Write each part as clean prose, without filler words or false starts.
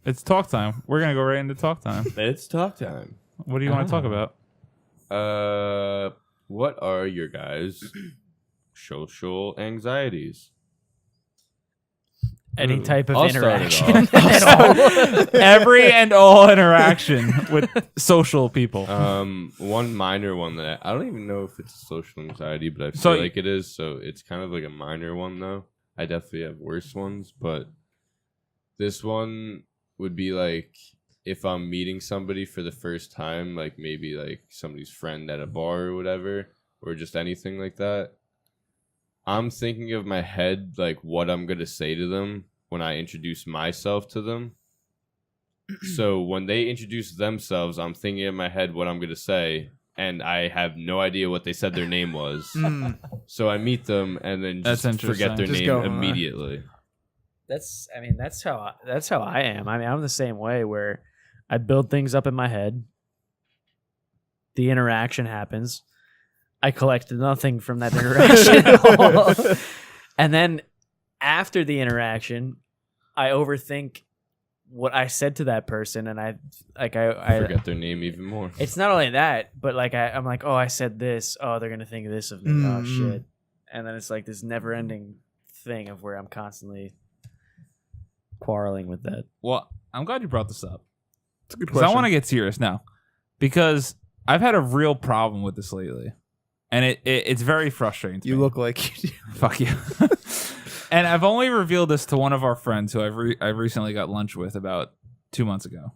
It's talk time. We're gonna go right into talk time. It's talk time. What do you want to talk about? What are your guys' social anxieties? Any type of I'll start it interaction off. at all. Every and all interaction with social people. One minor one that I don't even know if it's a social anxiety, but I feel So- like it is. So it's kind of like a minor one, though. I definitely have worse ones, but this one would be like if I'm meeting somebody for the first time, like maybe like somebody's friend at a bar or whatever, or just anything like that. I'm thinking of my head, like what I'm going to say to them when I introduce myself to them. So when they introduce themselves, I'm thinking in my head what I'm going to say, and I have no idea what they said their name was. So I meet them and then That's just forget their interesting. name Just go, immediately. That's how I am. I mean, I'm the same way where I build things up in my head. The interaction happens. I collect nothing from that interaction at all. And then after the interaction, I overthink what I said to that person, and I Forget their name even more. It's not only that, but like I'm like, oh, I said this. Oh, they're gonna think this of me. Oh shit! And then it's like this never-ending thing of where I'm constantly quarreling with that. Well, I'm glad you brought this up. It's a good Because question. I want to get serious now. Because I've had a real problem with this lately. And it's very frustrating to You me. look like you do. Fuck you. And I've only revealed this to one of our friends who I recently got lunch with about 2 months ago.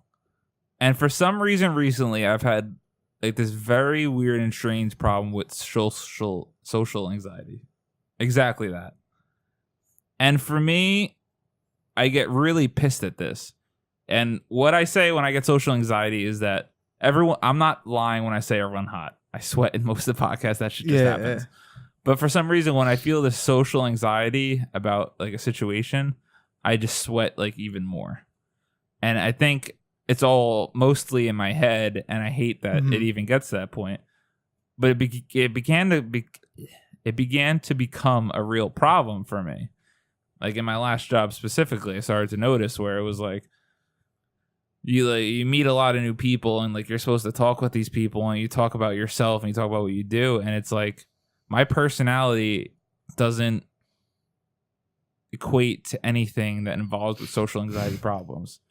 And for some reason recently, I've had like this very weird and strange problem with social anxiety. Exactly that. And for me, I get really pissed at this. And what I say when I get social anxiety is that I'm not lying when I say I run hot. I sweat in most of the podcast. That shit just happens. Yeah. But for some reason, when I feel this social anxiety about like a situation, I just sweat like even more. And I think it's all mostly in my head, and I hate that it even gets to that point. But it began to become a real problem for me. Like in my last job specifically, I started to notice where it was like you meet a lot of new people, and like you're supposed to talk with these people, and you talk about yourself and you talk about what you do, and it's like my personality doesn't equate to anything that involves with social anxiety problems.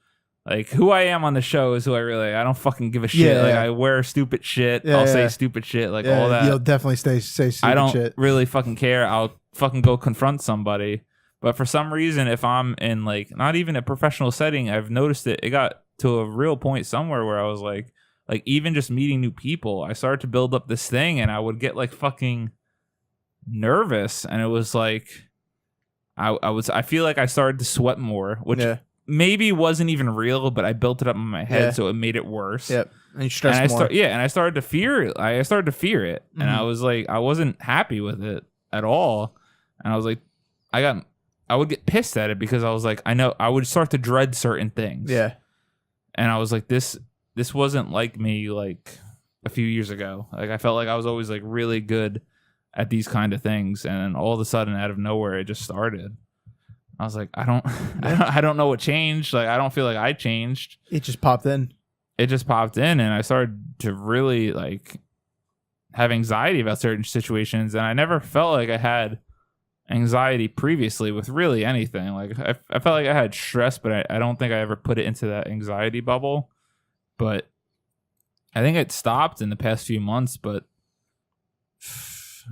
Like who I am on the show is who I don't fucking give a shit. Yeah, like yeah. I wear stupid shit. Yeah, I'll say yeah. stupid shit. Like Yeah, all that. You'll definitely say stupid I don't shit. really fucking care. I'll fucking go confront somebody. But for some reason, if I'm in like not even a professional setting, I've noticed it got to a real point somewhere where I was like even just meeting new people, I started to build up this thing, and I would get like fucking nervous, and it was like I feel like I started to sweat more, which maybe wasn't even real, but I built it up in my head, so it made it worse. Yep. And you stress more. And I started to fear it. I started to fear it, and I was like, I wasn't happy with it at all, and I was like, I would get pissed at it because I was like, I would start to dread certain things. Yeah. And I was like, this wasn't like me like a few years ago. Like I felt like I was always like really good at these kind of things, and then all of a sudden, out of nowhere, it just started. I was like, I don't know what changed. Like I don't feel like I changed. It just popped in. It just popped in, and I started to really like have anxiety about certain situations, and I never felt like I had anxiety previously with really anything. Like I felt like I had stress, but I don't think I ever put it into that anxiety bubble. But I think it stopped in the past few months. But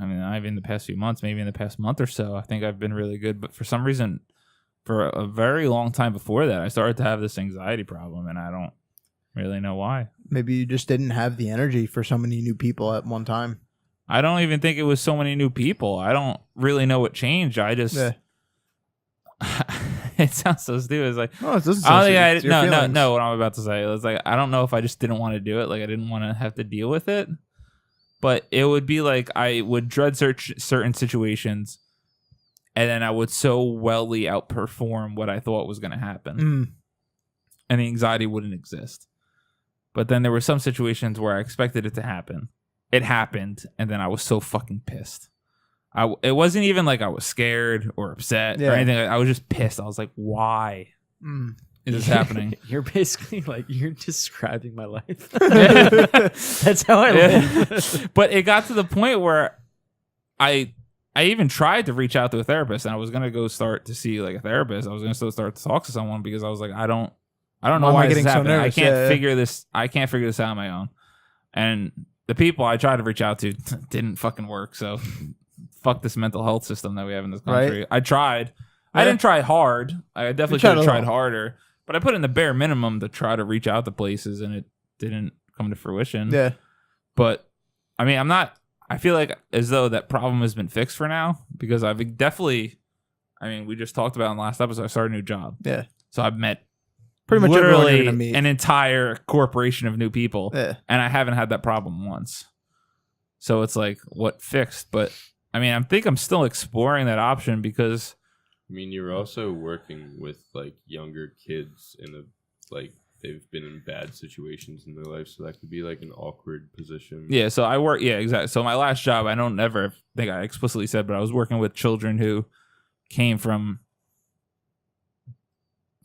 I mean, not even the past few months, maybe in the past month or so, I think I've been really good. But for some reason, for a very long time before that, I started to have this anxiety problem, and I don't really know why. Maybe you just didn't have the energy for so many new people at one time. I don't even think it was so many new people. I don't really know what changed. I just it sounds so stupid. It's like Oh, it doesn't I sound don't think serious. Your feelings. no. What I'm about to say, it's like I don't know if I just didn't want to do it. Like I didn't want to have to deal with it. But it would be like I would dread certain situations, and then I would so wellly outperform what I thought was going to happen, and the anxiety wouldn't exist. But then there were some situations where I expected it to happen. It happened, and then I was so fucking pissed. It wasn't even like I was scared or upset or anything. I was just pissed. I was like, why? is this happening? You're basically like, you're describing my life. That's how I live. But it got to the point where I even tried to reach out to a therapist, and I was gonna go start to see like a therapist. I was gonna still start to talk to someone because I was like, I don't know why this is happening. I can't figure this. I can't figure this out on my own. And the people I tried to reach out to didn't fucking work. So fuck this mental health system that we have in this country. Right? I tried. Yeah. I didn't try hard. I definitely could have tried harder. But I put in the bare minimum to try to reach out to places, and it didn't come to fruition. Yeah. But I mean, I feel like as though that problem has been fixed for now, because I've definitely, I mean, we just talked about in the last episode, I started a new job. Yeah. So I've met pretty much literally an entire corporation of new people. Yeah. And I haven't had that problem once. So it's like, what fixed? But I mean, I think I'm still exploring that option because, I mean, you're also working with like younger kids they've been in bad situations in their life, so that could be like an awkward position. Yeah, so I work, yeah, exactly. So my last job, I don't never think I explicitly said, but I was working with children who came from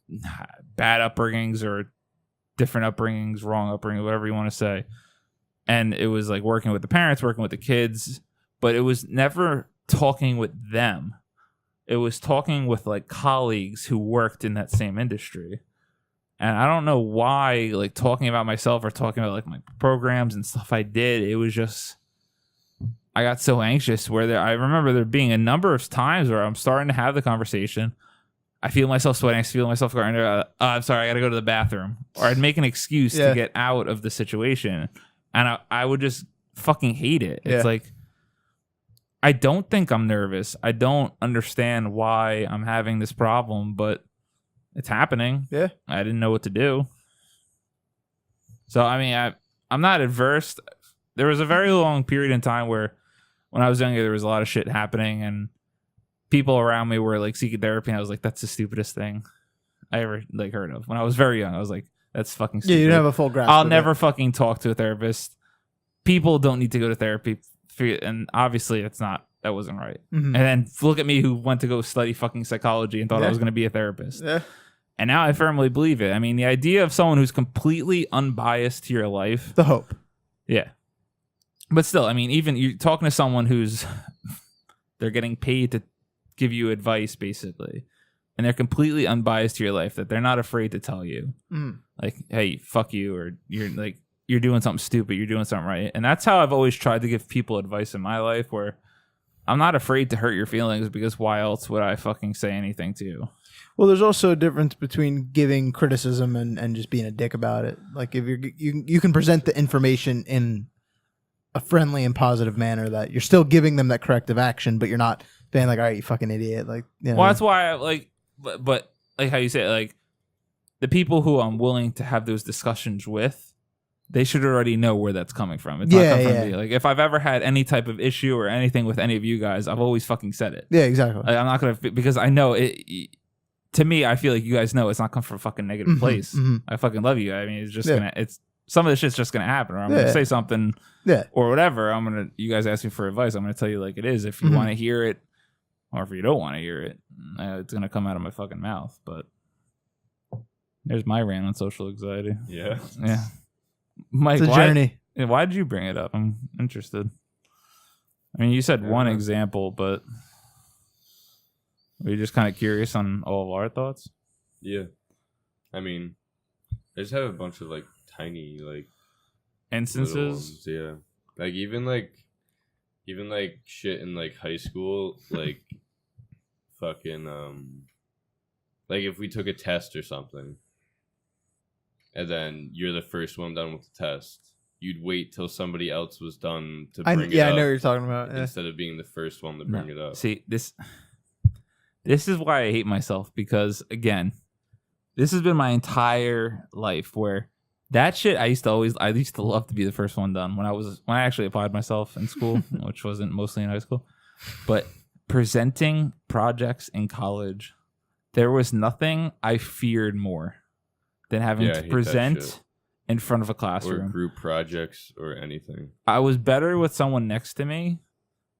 bad upbringings or different upbringings, wrong upbringing, whatever you want to say. And it was like working with the parents, working with the kids, but it was never talking with them. It was talking with like colleagues who worked in that same industry. And I don't know why, like talking about myself or talking about like my programs and stuff I did, it was just, I got so anxious I remember there being a number of times where I'm starting to have the conversation. I feel myself sweating. I feel myself going, I'm sorry, I got to go to the bathroom. Or I'd make an excuse to get out of the situation. And I would just fucking hate it. It's like, I don't think I'm nervous. I don't understand why I'm having this problem, but it's happening. Yeah. I didn't know what to do. So, I mean, I'm not adverse. There was a very long period in time where when I was younger, there was a lot of shit happening and people around me were like seeking therapy. And I was like, that's the stupidest thing I ever like heard of. When I was very young, I was like, that's fucking stupid. Yeah, you don't have a full grasp. I'll never fucking talk to a therapist. People don't need to go to therapy. And obviously that wasn't right. Mm-hmm. And then look at me who went to go study fucking psychology and thought I was going to be a therapist. Yeah. And now I firmly believe it. I mean, the idea of someone who's completely unbiased to your life. The hope. Yeah. But still, I mean, even you're talking to someone who's, they're getting paid to give you advice basically. And they're completely unbiased to your life, that they're not afraid to tell you. Like, hey, fuck you, or you're doing something stupid, you're doing something right. And that's how I've always tried to give people advice in my life, where I'm not afraid to hurt your feelings, because why else would I fucking say anything to you? Well, there's also a difference between giving criticism and just being a dick about it. Like if you can present the information in a friendly and positive manner that you're still giving them that corrective action, but you're not being like, all right, you fucking idiot. Like, you know. Well, that's why I like, but like how you say it, like the people who I'm willing to have those discussions with, they should already know where that's coming from. It's not coming from me. Like if I've ever had any type of issue or anything with any of you guys, I've always fucking said it. Yeah, exactly. Like, I'm not going to, because I know it. To me, I feel like you guys know it's not coming from a fucking negative place. Mm-hmm. I fucking love you. I mean, it's just some of the shit's just gonna happen, or I'm gonna say something, or whatever. You guys ask me for advice, I'm gonna tell you like it is. If you want to hear it, or if you don't want to hear it, it's gonna come out of my fucking mouth. But there's my rant on social anxiety. Yeah. It's Mike, a journey. Why did you bring it up? I'm interested. I mean, you said one example, but were you just kind of curious on all of our thoughts? Yeah. I mean, I just have a bunch of like tiny like instances. Yeah. Like even shit in like high school, like fucking like if we took a test or something and then you're the first one done with the test, you'd wait till somebody else was done to bring it up. Yeah, I know what you're talking about. Instead of being the first one to bring it up. See, this is why I hate myself, because again, this has been my entire life where that shit I used to love to be the first one done when I actually applied myself in school, which wasn't mostly in high school. But presenting projects in college, there was nothing I feared more than having to present in front of a classroom. Or group projects or anything. I was better with someone next to me,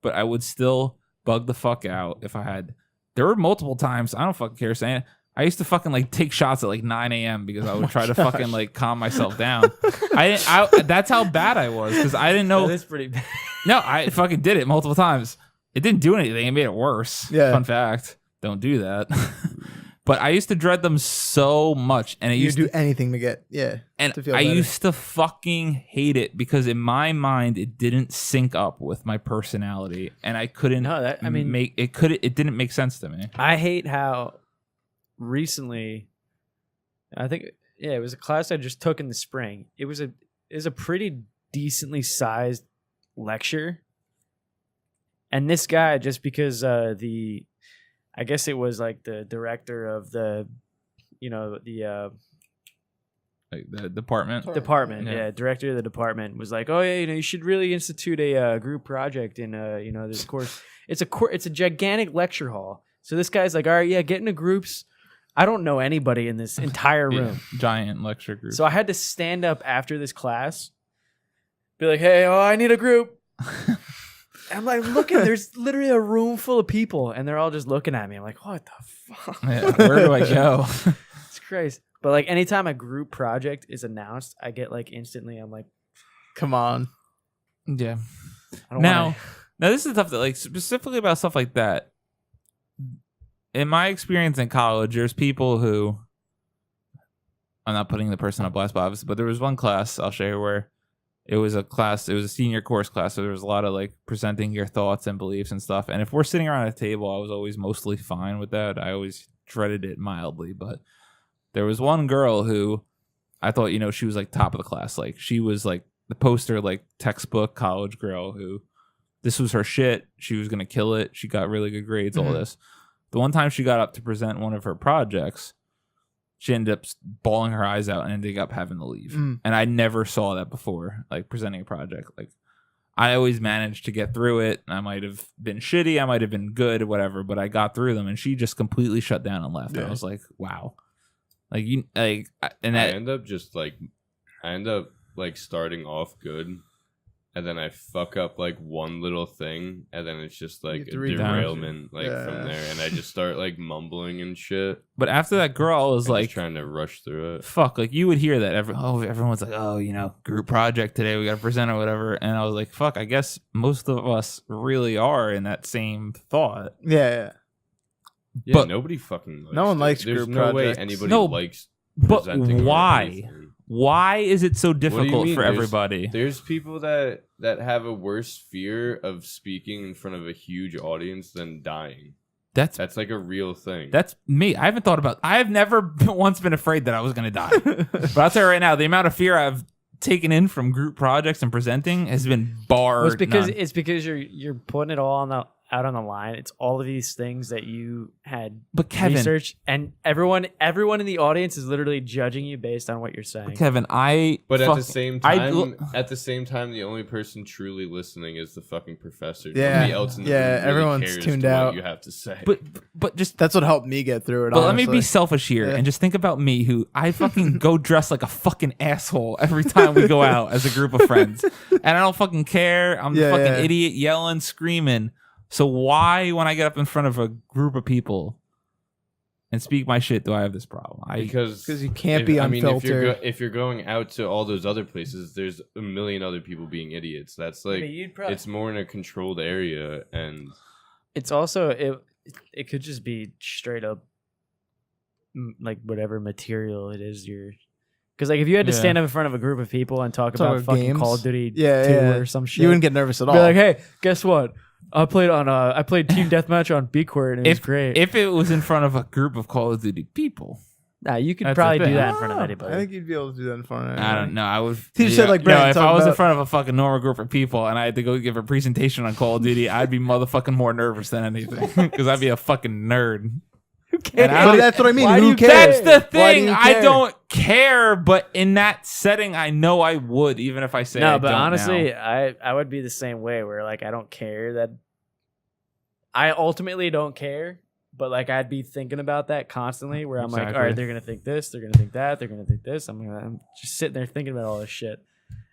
but I would still bug the fuck out if I had. There were multiple times, I don't fucking care saying it, I used to fucking like take shots at like 9 a.m. because I would try to fucking like calm myself down. That's how bad I was because I didn't know. That's pretty bad. No, I fucking did it multiple times. It didn't do anything. It made it worse. Yeah. Fun fact. Don't do that. But I used to dread them so much, and You do anything to get and to feel I better. used to fucking hate it because in my mind it didn't sync up with my personality, and I couldn't. No, that I mean, it didn't make sense to me. I hate how recently, I think, it was a class I just took in the spring. It was a pretty decently sized lecture, and this guy, just because I guess it was like the director of the Like the department. director of the department was like, oh yeah, you should really institute a group project in this course. It's a gigantic lecture hall. So this guy's like, all right, yeah, get into groups. I don't know anybody in this entire room. Giant lecture group. So I had to stand up after this class, be like, hey, I need a group. I'm like, there's literally a room full of people, and they're all just looking at me. I'm like, what the fuck? Yeah, where do I go? It's crazy. But like anytime a group project is announced, I get like instantly, I'm like, Come on. Yeah. I don't Now, wanna... now this is tough. That like specifically about stuff like that. In my experience in college, there's people who, I'm not putting the person on blast, obviously, but there was one class I'll share where it was a senior course class, so there was a lot of like presenting your thoughts and beliefs and stuff. And if we're sitting around a table, I was always mostly fine with that. I always dreaded it mildly, but there was one girl who I thought, she was like top of the class. Like she was like the poster, like textbook college girl who this was her shit. She was going to kill it. She got really good grades, all this. The one time she got up to present one of her projects, she ended up bawling her eyes out and ended up having to leave. And I never saw that before, like presenting a project. Like I always managed to get through it. I might have been shitty. I might have been good, whatever, but I got through them and she just completely shut down and left. Yeah. And I was like, wow. Like I end up starting off good. And then I fuck up like one little thing, and then it's just like a derailment from there, and I just start like mumbling and shit. But after that girl was like trying to rush through it. Fuck, like you would hear that everyone's like, group project today, we got to present or whatever, and I was like, fuck, I guess most of us really are in that same thought. Yeah. Yeah, but nobody fucking likes no one likes There's group no projects. way anybody likes. But why? Why is it so difficult for everybody? There's people that have a worse fear of speaking in front of a huge audience than dying. That's like a real thing. That's me. I've never once been afraid that I was going to die. But I'll tell you right now, the amount of fear I've taken in from group projects and presenting has been bar none. It's because you're putting it all out on the line. It's all of these things that you had researched, and everyone in the audience is literally judging you based on what you're saying. But Kevin, at the same time, the only person truly listening is the fucking professor. Yeah, nobody else in the room really everyone's cares tuned to out. What you have to say. But just that's what helped me get through it. But honestly, let me be selfish here and just think about me, who I fucking go dress like a fucking asshole every time we go out as a group of friends, and I don't fucking care. I'm the fucking idiot yelling, screaming. So why, when I get up in front of a group of people and speak my shit, do I have this problem? Because you can't be unfiltered. If you're going out to all those other places, there's a million other people being idiots. That's like it's more in a controlled area, and it's also it could just be straight up like whatever material it is you're. Because like if you had to stand up in front of a group of people and talk about fucking games. Call of Duty 2 or some shit, you wouldn't get nervous at all. Be like, hey, guess what? I played Team Deathmatch on Beatcourt and it was great. If it was in front of a group of Call of Duty people, nah, you could probably do that in front of anybody. I think you'd be able to do that in front of anybody. I don't know. I would. You said like Brandon, if I was in front of a fucking normal group of people and I had to go give a presentation on Call of Duty, I'd be motherfucking more nervous than anything because I'd be a fucking nerd. Who cares? That's what I mean. Who That's cares? the thing. I don't care, but in that setting, I know I would, even if I say no. I But don't honestly, now. I would be the same way. Where like I don't care that. I ultimately don't care, but like I'd be thinking about that constantly. Where I'm like, all right, they're gonna think this, they're gonna think that, they're gonna think this. I'm just sitting there thinking about all this shit.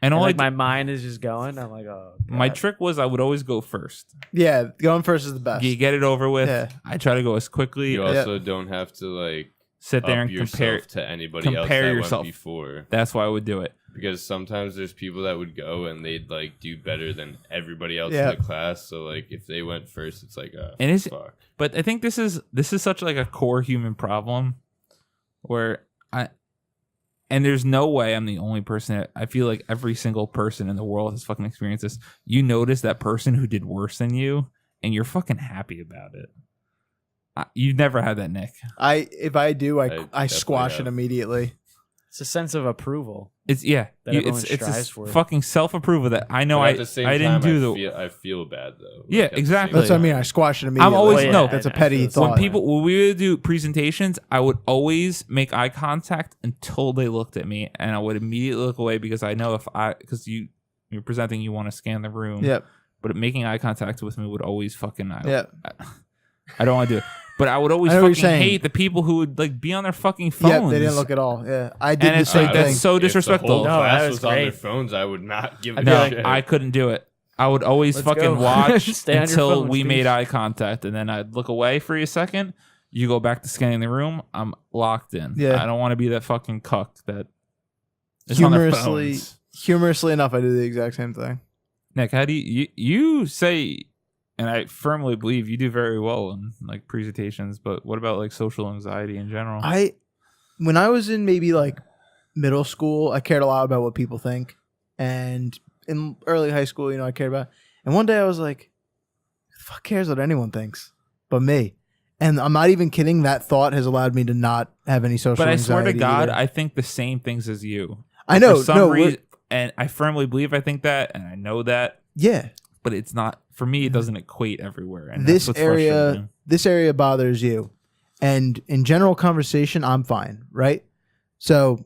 And like my mind is just going. I'm like, oh. God. My trick was I would always go first. Yeah, going first is the best. You get it over with. Yeah. I try to go as quickly. You also don't have to like sit there up and compare yourself to anybody else compare that yourself. went before. That's why I would do it. Because sometimes there's people that would go and they'd like do better than everybody else Yeah. in the class. So like if they went first, it's like And is fuck. But I think this is such like a core human problem where and there's no way I'm the only person I feel like every single person in the world has fucking experienced this. You notice that person who did worse than you and you're fucking happy about it. You've never had that, Nick. If I do, I definitely squash have. it immediately. It's a sense of approval. It's That everyone it's strives this for. fucking self-approval that I know But I at the same didn't time, do the I feel bad though. Yeah, at the same exactly. That's what I time. mean. I squash it immediately. always- yeah, no, that's a I petty feel the thought. same when way. people when we would do presentations, I would always make eye contact until they looked at me, and I would immediately look away because I know because you're presenting, you want to scan the room. Yep. But making eye contact with me would always fucking Yep. I don't want to do it. But I would always I know what you're fucking saying. hate the people who would like be on their fucking phones. Yeah, they didn't look at all. Yeah, I did And the it's same like, that's thing. so If the disrespectful. whole No, class that was was on their great. phones, I would not give a No, shit. I couldn't do it. I would always Let's fucking go. watch Stay on your until phone, we Steve. made eye contact, and then I'd look away for a second. You go back to scanning the room. I'm locked in. Yeah. I don't want to be that fucking cuck that is on their phones. Humorously enough, I do the exact same thing. Nick, how do you say? And I firmly believe you do very well in like presentations. But what about like social anxiety in general? When I was in maybe like middle school, I cared a lot about what people think, and in early high school, I cared about. And one day I was like, "Who the fuck cares what anyone thinks but me?" And I'm not even kidding. That thought has allowed me to not have any social But I anxiety. swear to God, either. I think the same things as you. I know. For some No, reason, and I firmly believe I think that, and I know that. yeah. But it's not for me. It doesn't equate everywhere. And This that's what's frustrating. this area bothers you, and in general conversation, I'm fine, right? So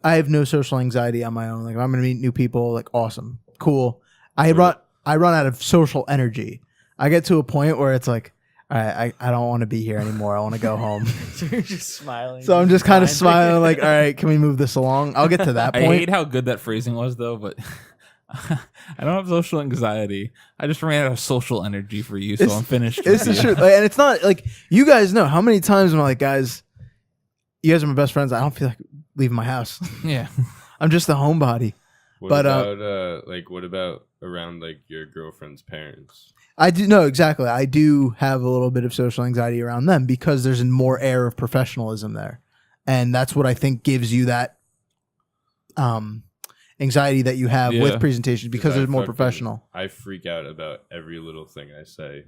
I have no social anxiety on my own. Like if I'm going to meet new people, like awesome, cool. I run out of social energy. I get to a point where it's like, all right, I don't want to be here anymore. I want to go home. So you're just smiling. So I'm just kind of Fine. smiling, like, all right, can we move this along? I'll get to that I point. hate how good that phrasing was, though. But I don't have social anxiety. I just ran out of social energy for you, so I'm finished. It's the with you. truth, and it's not like you guys know how many times I'm like, guys, you guys are my best friends. I don't feel like leaving my house. Yeah. I'm just a homebody. What But, about what about around like your girlfriend's parents? I do know exactly. I do have a little bit of social anxiety around them because there's a more air of professionalism there, and that's what I think gives you that anxiety that you have Yeah. with presentations because I they're more fucking- professional. I freak out about every little thing I say.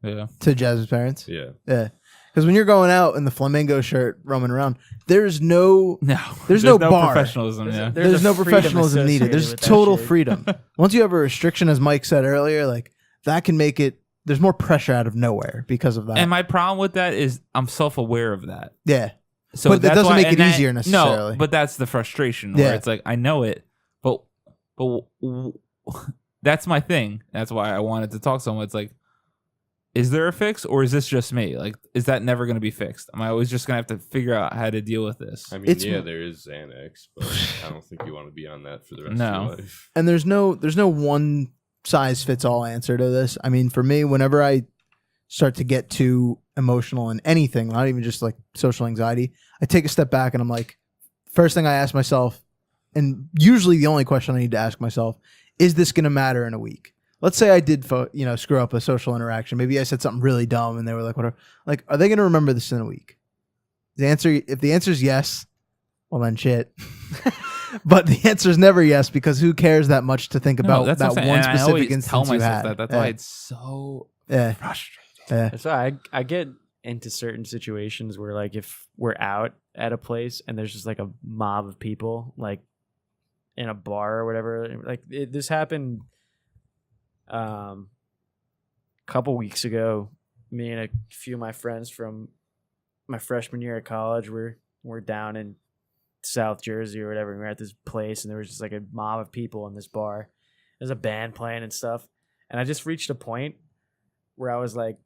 Yeah. To Jazz's parents, Yeah. yeah, because when you're going out in the flamingo shirt roaming around, there's no No. There's no bar. professionalism. Yeah. there's a no freedom professionalism needed. associated There's with that total shit. freedom. Once you have a restriction, as Mike said earlier, like that can make it. There's more pressure out of nowhere because of that. And my problem with that is I'm self-aware of that. yeah, So But that that's doesn't why, make and it easier necessarily. No, but that's the frustration where Yeah. it's like I know it, but that's my thing. That's why I wanted to talk to someone. It's like, is there a fix, or is this just me? Like, is that never going to be fixed? Am I always just going to have to figure out how to deal with this? I mean, It's- yeah, there is Xanax, but I don't think you want to be on that for the rest No. of your life. and there's no one size fits all answer to this. I mean, for me, whenever I start to get too emotional in anything, not even just like social anxiety, I take a step back and I'm like, first thing I ask myself, and usually the only question I need to ask myself, is this going to matter in a week? Let's say I did, screw up a social interaction. Maybe I said something really dumb and they were like, whatever. Like, are they going to remember this in a week? If the answer is yes, well then shit. But the answer is never yes, because who cares that much to think about that's that what I'm saying. one And I specific always instance tell you myself had. that. That's yeah. why it's so yeah. frustrating. Yeah. That's why I get into certain situations where like if we're out at a place and there's just like a mob of people like in a bar or whatever, like this happened a couple weeks ago. Me and a few of my friends from my freshman year at college we're down in South Jersey or whatever. We were at this place and there was just like a mob of people in this bar. There's a band playing and stuff, and I just reached a point where I was like,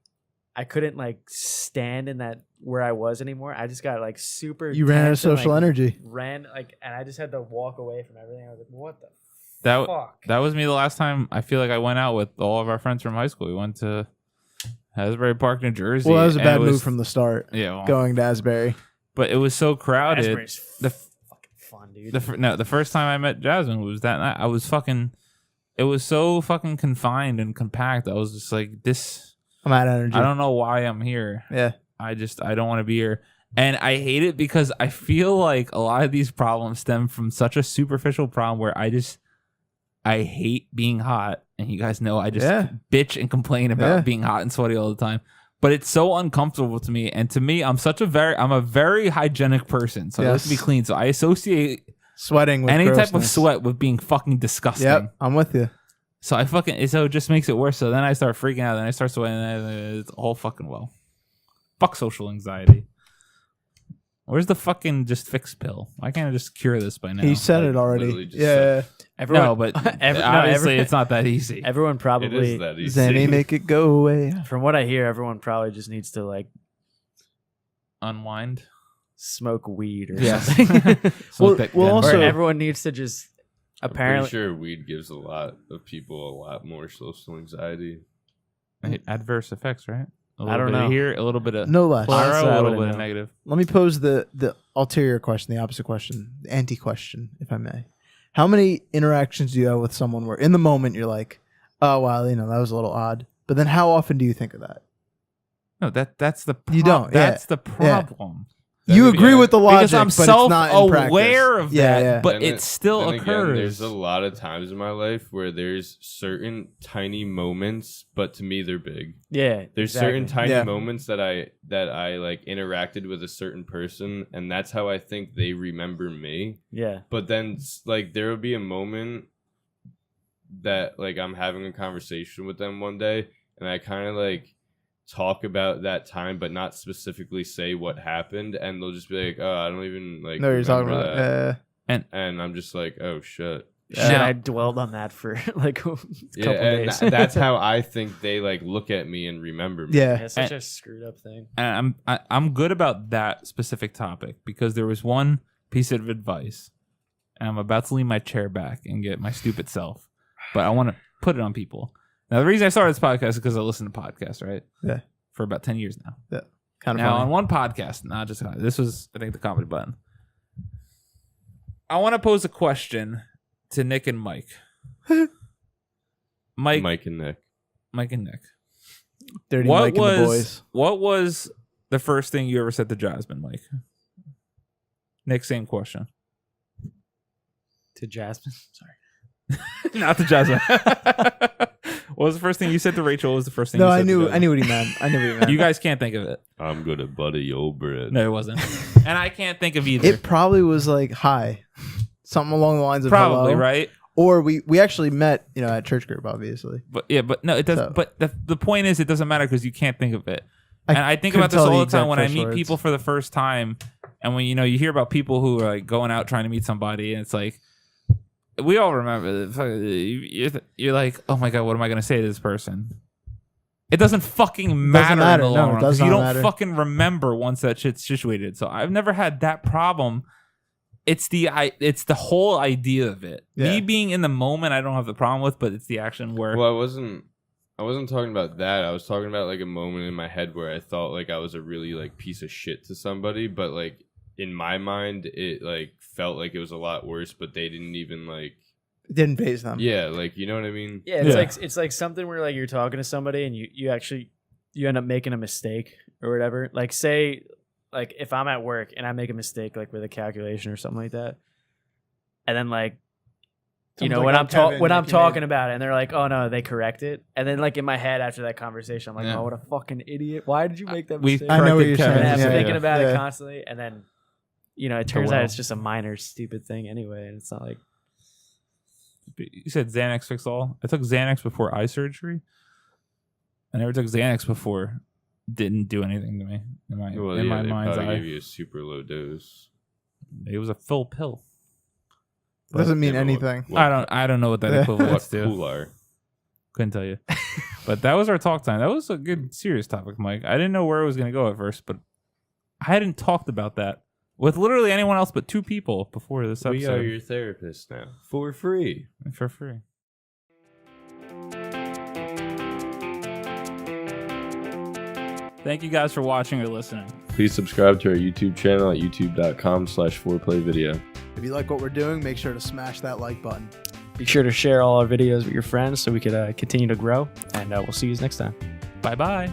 I couldn't like stand in that where I was anymore. I just got like super. You ran out of tense and, social like, energy. and I just had to walk away from everything. I was like, what the That fuck? that was me the last time I feel like I went out with all of our friends from high school. We went to Asbury Park, New Jersey. Well, that was a and bad it was- move from the start, yeah. Well, going to Asbury. but it was so crowded. Raspberry's The fucking fun, dude. the first time I met Jasmine was that night. I was fucking. It was so fucking confined and compact. I was just like, this. I'm out of energy. I don't know why I'm here. Yeah. I don't want to be here. And I hate it because I feel like a lot of these problems stem from such a superficial problem where I hate being hot. And you guys know I just bitch and complain about being hot and sweaty all the time. But it's so uncomfortable to me. And to me, I'm a very hygienic person. So I like to be clean. So I associate sweating with any grossness. type of sweat with being fucking disgusting. Yep, I'm with you. So it just makes it worse. So then I start freaking out. Then I start sweating. And it's all fucking well. Fuck social anxiety. Where's the fucking just fix pill? Why can't I just cure this by now? He said it already. Yeah. Everyone, no, but obviously it's not that easy. Everyone It probably, is that easy. Zanny, make it go away. from what I hear, everyone probably just needs to like Unwind. smoke weed or Yes. something. Well, also- or everyone needs to just apparently. I'm pretty sure weed gives a lot of people a lot more social anxiety. Adverse effects, right? I don't know. Here, a little bit of No less. Well, that's a what I little wouldn't bit of know. negative. Let me pose the ulterior question, the opposite question, the anti-question, if I may. How many interactions do you have with someone where in the moment you're like, oh, wow, that was a little odd. But then how often do you think of that? No, that's the You don't, That's yeah. the problem. You agree with the logic, Because I'm but it's not in practice. self-aware of Yeah, that, yeah. but And it still then occurs. Again, there's a lot of times in my life where there's certain tiny moments, but to me they're big. Yeah, There's exactly. certain tiny Yeah. moments that I like interacted with a certain person, and that's how I think they remember me. Yeah, But then like there will be a moment that like I'm having a conversation with them one day, and I kind of like talk about that time, but not specifically say what happened, and they'll just be like, "Oh, I don't even like." No, you're talking remember about. that." And I'm just like, "Oh shit." shit. Now- I dwelled on that for like a couple Yeah, and days. that's how I think they like look at me and remember me. Yeah. It's such a screwed up thing. And I'm good about that specific topic because there was one piece of advice, and I'm about to lean my chair back and get my stupid self, but I want to put it on people. Now, the reason I started this podcast is because I listen to podcasts, right? Yeah. For about 10 years now. Yeah. Kind of Now, funny. on one podcast, not just this was, I think, the Comedy Button. I want to pose a question to Nick and Mike. Mike and Nick. Mike and Nick. Dirty Mike and the boys. What was the first thing you ever said to Jasmine, Mike? Nick, same question. To Jasmine, sorry. Not to Jasmine. What was the first thing you said to Rachel? What was the first thing No, you said I to knew Jasmine? what he meant. I knew what he meant. You guys can't think of it. I'm gonna butter your bread. No, it wasn't. And I can't think of either. It probably was like hi, something along the lines of Probably, hello. right? Or we actually met, at church group, obviously. But yeah, but no, it doesn't. So- But the point is, it doesn't matter because you can't think of it. And I think couldn't about this tell all the the time exact when I first meet words. people for the first time, and when you hear about people who are like going out trying to meet somebody, and it's like we all remember. You're like, oh my god, what am I going to say to this person? It doesn't fucking matter, matter. in the No, long it run does because you not don't matter. fucking remember once that shit's situated. So I've never had that problem. It's the whole idea of it. Yeah. Me being in the moment, I don't have the problem with, but it's the action where Well, I wasn't talking about that. I was talking about like a moment in my head where I thought like I was a really like piece of shit to somebody, but like in my mind it like felt like it was a lot worse, but they didn't even like It didn't phase them. yeah, like you know what I mean? Yeah, it's Yeah. like something where like you're talking to somebody and you actually end up making a mistake or whatever. Like say like if I'm at work and I make a mistake like with a calculation or something like that, and then like Someone's when like, I'm "Oh, Kevin, when I'm like, you talking made-" about it and they're like, oh no, they correct it, and then like in my head after that conversation, I'm like, Yeah. oh what a fucking idiot! Why did you make that we mistake? I know what corrected you're Kevin. And saying. I'm Yeah. thinking about Yeah. it constantly, and then it turns well. out it's just a minor stupid thing anyway, and it's not like You said Xanax fix all. I took Xanax before eye surgery. I never took Xanax before. Didn't do anything to me in my Well, in yeah, my they mind's probably eye. gave you a super low dose. It was a full pill. Doesn't mean Yeah, but anything. I don't know what that Yeah. equivalent What is to. cooler? Couldn't tell you. But that was our talk time. That was a good serious topic, Mike. I didn't know where it was going to go at first, but I hadn't talked about that with literally anyone else but two people before this We episode. are your therapist now for free. For free. Thank you guys for watching or listening. Please subscribe to our YouTube channel at youtube.com/4playvideo. If you like what we're doing, make sure to smash that like button. Be sure to share all our videos with your friends so we could continue to grow. And we'll see you next time. Bye bye.